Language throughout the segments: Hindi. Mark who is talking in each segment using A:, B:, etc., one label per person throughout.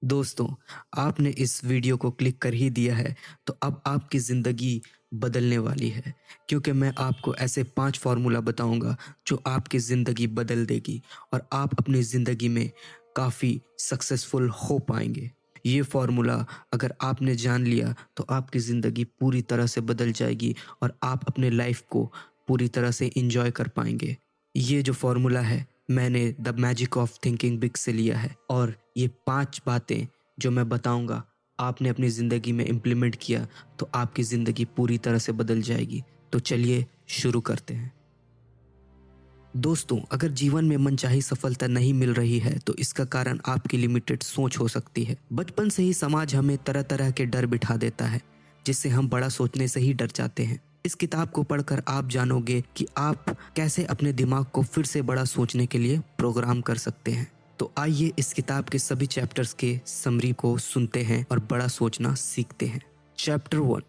A: दोस्तों, आपने इस वीडियो को क्लिक कर ही दिया है, तो अब आपकी ज़िंदगी बदलने वाली है क्योंकि मैं आपको ऐसे 5 फ़ॉर्मूला बताऊँगा जो आपकी ज़िंदगी बदल देगी और आप अपनी ज़िंदगी में काफ़ी सक्सेसफुल हो पाएँगे। ये फ़ॉर्मूला अगर आपने जान लिया तो आपकी ज़िंदगी पूरी तरह से बदल जाएगी और आप अपने लाइफ़ को पूरी तरह से एन्जॉय कर पाएँगे। ये जो फ़ॉर्मूला है मैंने the magic of thinking big से लिया है और ये 5 बातें जो मैं बताऊँगा आपने अपनी ज़िंदगी में इम्प्लीमेंट किया तो आपकी ज़िंदगी पूरी तरह से बदल जाएगी। तो चलिए शुरू करते हैं। दोस्तों, अगर जीवन में मनचाही सफलता नहीं मिल रही है तो इसका कारण आपकी लिमिटेड सोच हो सकती है। बचपन से ही समाज हमें तरह तरह के डर बिठा देता है जिससे हम बड़ा सोचने से ही डर जाते हैं। इस किताब को पढ़कर आप जानोगे कि आप कैसे अपने दिमाग को फिर से बड़ा सोचने के लिए प्रोग्राम कर सकते हैं। तो आइए इस किताब के सभी चैप्टर्स के समरी को सुनते हैं और बड़ा सोचना सीखते हैं। चैप्टर 1,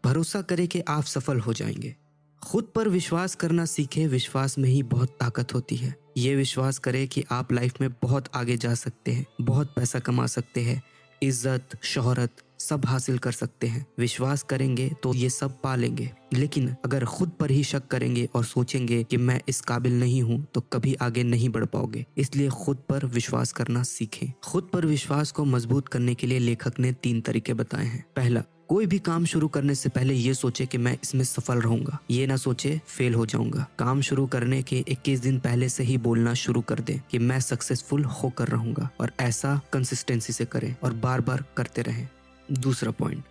A: भरोसा करें कि आप सफल हो जाएंगे। खुद पर विश्वास करना सीखें। विश्वास में ही बहुत ताकत होती है। ये विश्वास करें कि आप लाइफ में बहुत आगे जा सकते हैं, बहुत पैसा कमा सकते हैं, इज्जत, शोहरत सब हासिल कर सकते हैं। विश्वास करेंगे तो ये सब पा लेंगे। लेकिन अगर खुद पर ही शक करेंगे और सोचेंगे कि मैं इस काबिल नहीं हूँ तो कभी आगे नहीं बढ़ पाओगे। इसलिए खुद पर विश्वास करना सीखें। खुद पर विश्वास को मजबूत करने के लिए लेखक ने 3 तरीके बताए हैं। पहला, कोई भी काम शुरू करने से पहले ये सोचे कि मैं इसमें सफल रहूंगा। ये ना सोचे फेल हो जाऊंगा। काम शुरू करने के 21 दिन पहले से ही बोलना शुरू कर दें कि मैं सक्सेसफुल होकर रहूंगा और ऐसा कंसिस्टेंसी से करें और बार बार करते रहें। दूसरा पॉइंट,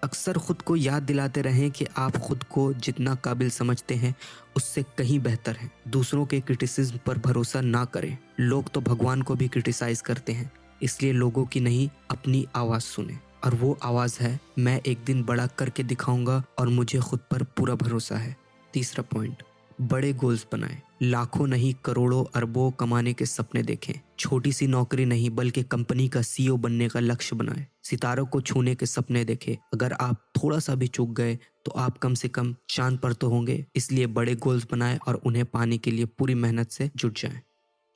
A: अक्सर खुद को याद दिलाते रहें कि आप खुद को जितना काबिल समझते हैं उससे कहीं बेहतर हैं। दूसरों के क्रिटिसिज्म पर भरोसा ना करें। लोग तो भगवान को भी क्रिटिसाइज करते हैं, इसलिए लोगों की नहीं अपनी आवाज़ सुने और वो आवाज़ है मैं एक दिन बड़ा करके दिखाऊंगा और मुझे खुद पर पूरा भरोसा है। तीसरा पॉइंट, बड़े गोल्स बनाएं। लाखों नहीं करोड़ों अरबों कमाने के सपने देखें। छोटी सी नौकरी नहीं बल्कि कंपनी का सीईओ बनने का लक्ष्य बनाएं। सितारों को छूने के सपने देखें। अगर आप थोड़ा सा भी चूक गए तो आप कम से कम चांद पर तो होंगे। इसलिए बड़े गोल्स बनाएं और उन्हें पाने के लिए पूरी मेहनत से जुट जाएं।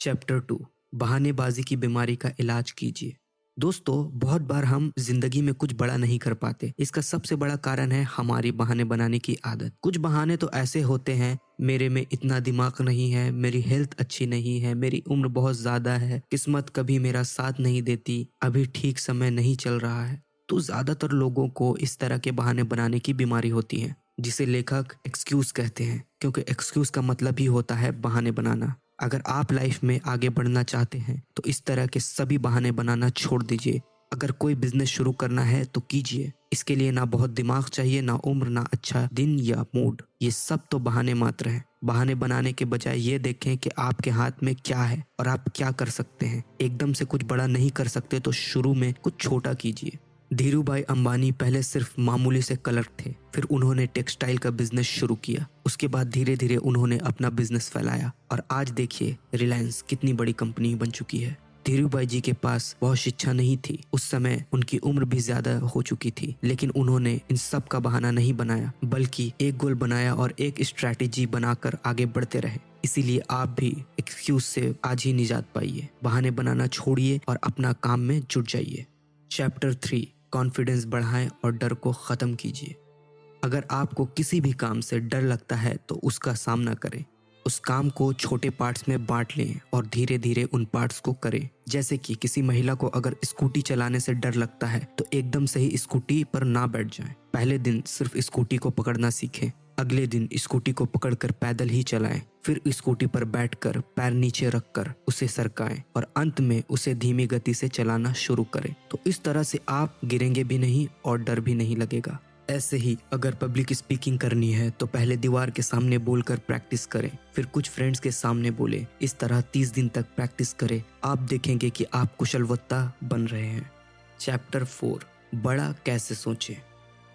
A: चैप्टर 2, बहानेबाजी की बीमारी का इलाज कीजिए। दोस्तों, बहुत बार हम जिंदगी में कुछ बड़ा नहीं कर पाते। इसका सबसे बड़ा कारण है हमारी बहाने बनाने की आदत। कुछ बहाने तो ऐसे होते हैं, मेरे में इतना दिमाग नहीं है, मेरी हेल्थ अच्छी नहीं है, मेरी उम्र बहुत ज्यादा है, किस्मत कभी मेरा साथ नहीं देती, अभी ठीक समय नहीं चल रहा है। तो ज्यादातर लोगों को इस तरह के बहाने बनाने की बीमारी होती है जिसे लेखक एक्सक्यूज कहते हैं, क्योंकि एक्सक्यूज का मतलब ही होता है बहाने बनाना। अगर आप लाइफ में आगे बढ़ना चाहते हैं तो इस तरह के सभी बहाने बनाना छोड़ दीजिए। अगर कोई बिजनेस शुरू करना है तो कीजिए। इसके लिए ना बहुत दिमाग चाहिए, ना उम्र, ना अच्छा दिन या मूड। ये सब तो बहाने मात्र हैं। बहाने बनाने के बजाय ये देखें कि आपके हाथ में क्या है और आप क्या कर सकते हैं। एकदम से कुछ बड़ा नहीं कर सकते तो शुरू में कुछ छोटा कीजिए। धीरूभाई अंबानी पहले सिर्फ मामूली से क्लर्क थे, फिर उन्होंने टेक्सटाइल का बिजनेस शुरू किया। उसके बाद धीरे धीरे उन्होंने अपना बिजनेस फैलाया और आज देखिए रिलायंस कितनी बड़ी कंपनी बन चुकी है। धीरूभाई जी के पास बहुत शिक्षा नहीं थी, उस समय उनकी उम्र भी ज्यादा हो चुकी थी, लेकिन उन्होंने इन सब का बहाना नहीं बनाया बल्कि एक गोल बनाया और एक स्ट्रैटेजी बनाकर आगे बढ़ते रहे। इसीलिए आप भी एक्सक्यूज से आज ही निजात पाइए। बहाने बनाना छोड़िए और अपना काम में जुट जाइए। चैप्टर 3, कॉन्फिडेंस बढ़ाएं और डर को खत्म कीजिए। अगर आपको किसी भी काम से डर लगता है तो उसका सामना करें। उस काम को छोटे पार्ट्स में बांट लें और धीरे धीरे उन पार्ट्स को करें। जैसे कि किसी महिला को अगर स्कूटी चलाने से डर लगता है तो एकदम से ही स्कूटी पर ना बैठ जाएं। पहले दिन सिर्फ स्कूटी को पकड़ना सीखें, अगले दिन स्कूटी को पकड़कर पैदल ही चलाएं, फिर स्कूटी पर बैठकर पैर नीचे रखकर उसे सरकाएं और अंत में उसे धीमी गति से चलाना शुरू करें। तो इस तरह से आप गिरेंगे भी नहीं और डर भी नहीं लगेगा। ऐसे ही अगर पब्लिक स्पीकिंग करनी है तो पहले दीवार के सामने बोलकर प्रैक्टिस करें, फिर कुछ फ्रेंड्स के सामने बोले। इस तरह 30 दिन तक प्रैक्टिस करें। आप देखेंगे कि आप कुशल वक्ता बन रहे हैं। चैप्टर 4, बड़ा कैसे सोचें।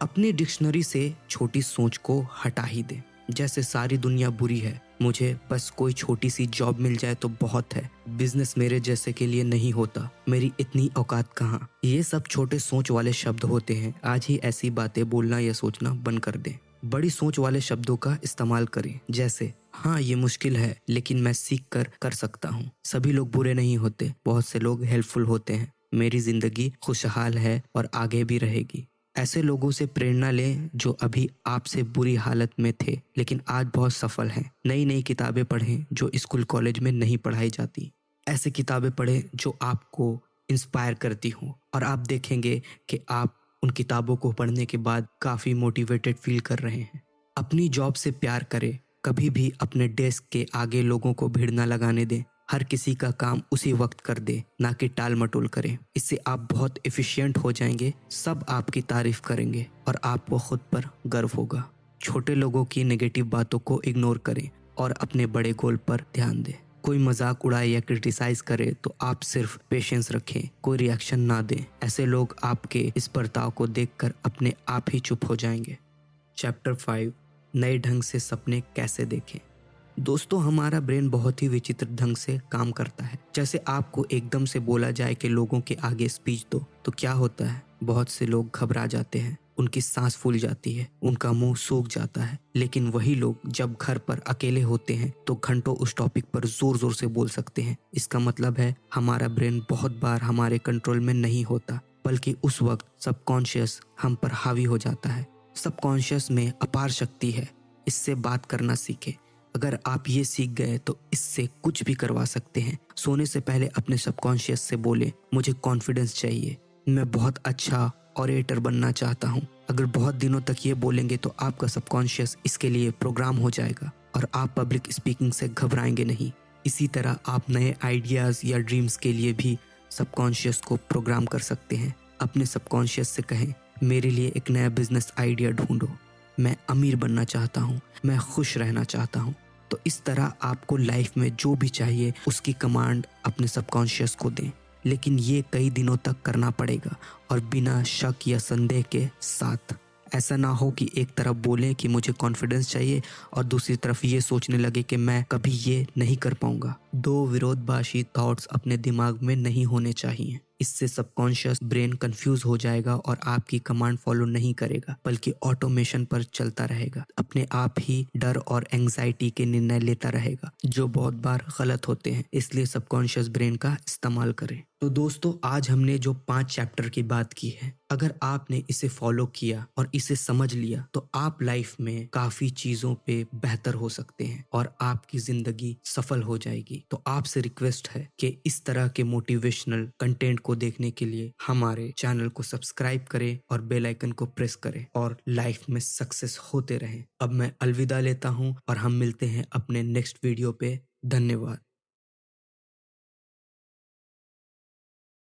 A: अपनी डिक्शनरी से छोटी सोच को हटा ही दें। जैसे सारी दुनिया बुरी है, मुझे बस कोई छोटी सी जॉब मिल जाए तो बहुत है, बिजनेस मेरे जैसे के लिए नहीं होता, मेरी इतनी औकात कहाँ। ये सब छोटे सोच वाले शब्द होते हैं। आज ही ऐसी बातें बोलना या सोचना बंद कर दें। बड़ी सोच वाले शब्दों का इस्तेमाल करें, जैसे हाँ ये मुश्किल है लेकिन मैं सीख कर सकता हूँ। सभी लोग बुरे नहीं होते, बहुत से लोग हेल्पफुल होते हैं। मेरी जिंदगी खुशहाल है और आगे भी रहेगी। ऐसे लोगों से प्रेरणा लें जो अभी आपसे बुरी हालत में थे लेकिन आज बहुत सफल हैं। नई नई किताबें पढ़ें जो स्कूल कॉलेज में नहीं पढ़ाई जाती। ऐसी किताबें पढ़ें जो आपको इंस्पायर करती हों और आप देखेंगे कि आप उन किताबों को पढ़ने के बाद काफ़ी मोटिवेटेड फील कर रहे हैं। अपनी जॉब से प्यार करें। कभी भी अपने डेस्क के आगे लोगों को भीड़ ना लगाने दें। हर किसी का काम उसी वक्त कर दे, ना कि टाल मटोल करें। इससे आप बहुत एफिशिएंट हो जाएंगे, सब आपकी तारीफ करेंगे और आपको खुद पर गर्व होगा। छोटे लोगों की नेगेटिव बातों को इग्नोर करें और अपने बड़े गोल पर ध्यान दें। कोई मजाक उड़ाए या क्रिटिसाइज करे तो आप सिर्फ पेशेंस रखें, कोई रिएक्शन ना दें। ऐसे लोग आपके इस बर्ताव को देखकर अपने आप ही चुप हो जाएंगे। चैप्टर 5, नए ढंग से सपने कैसे देखें। दोस्तों, हमारा ब्रेन बहुत ही विचित्र ढंग से काम करता है। जैसे आपको एकदम से बोला जाए कि लोगों के आगे स्पीच दो, तो क्या होता है? बहुत से लोग घबरा जाते हैं, उनकी सांस फूल जाती है, उनका मुंह सूख जाता है। लेकिन वही लोग जब घर पर अकेले होते हैं तो घंटों उस टॉपिक पर जोर जोर से बोल सकते हैं। इसका मतलब है हमारा ब्रेन बहुत बार हमारे कंट्रोल में नहीं होता, बल्कि उस वक्त सबकॉन्शियस हम पर हावी हो जाता है। सबकॉन्शियस में अपार शक्ति है, इससे बात करना सीखें। अगर आप ये सीख गए तो इससे कुछ भी करवा सकते हैं। सोने से पहले अपने सबकॉन्शियस से बोले, मुझे कॉन्फिडेंस चाहिए, मैं बहुत अच्छा ऑरेटर बनना चाहता हूँ। अगर बहुत दिनों तक ये बोलेंगे तो आपका सबकॉन्शियस इसके लिए प्रोग्राम हो जाएगा और आप पब्लिक स्पीकिंग से घबराएंगे नहीं। इसी तरह आप नए आइडियाज़ या ड्रीम्स के लिए भी सबकॉन्शियस को प्रोग्राम कर सकते हैं। अपने सबकॉन्शियस से कहें, मेरे लिए एक नया बिजनेस आइडिया ढूंढो, मैं अमीर बनना चाहता हूँ, मैं खुश रहना चाहता हूँ। तो इस तरह आपको लाइफ में जो भी चाहिए उसकी कमांड अपने सबकॉन्शियस को दें। लेकिन ये कई दिनों तक करना पड़ेगा और बिना शक या संदेह के साथ। ऐसा ना हो कि एक तरफ बोलें कि मुझे कॉन्फिडेंस चाहिए और दूसरी तरफ ये सोचने लगे कि मैं कभी ये नहीं कर पाऊंगा। दो विरोधभाषी थॉट्स अपने दिमाग में नहीं होने चाहिए। इससे सबकॉन्शियस ब्रेन कंफ्यूज हो जाएगा और आपकी कमांड फॉलो नहीं करेगा, बल्कि ऑटोमेशन पर चलता रहेगा। अपने आप ही डर और एंग्जाइटी के निर्णय लेता रहेगा, जो बहुत बार गलत होते हैं। इसलिए सबकॉन्शियस ब्रेन का इस्तेमाल करें। तो दोस्तों, आज हमने जो 5 चैप्टर की बात की है, अगर आपने इसे फॉलो किया और इसे समझ लिया तो आप लाइफ में काफी चीजों पे बेहतर हो सकते हैं और आपकी जिंदगी सफल हो जाएगी। तो आपसे रिक्वेस्ट है कि इस तरह के मोटिवेशनल कंटेंट को देखने के लिए हमारे चैनल को सब्सक्राइब करें और बेल आइकन को प्रेस करें और लाइफ में सक्सेस होते रहें। अब मैं अलविदा लेता हूं और हम मिलते हैं अपने नेक्स्ट वीडियो पे। धन्यवाद।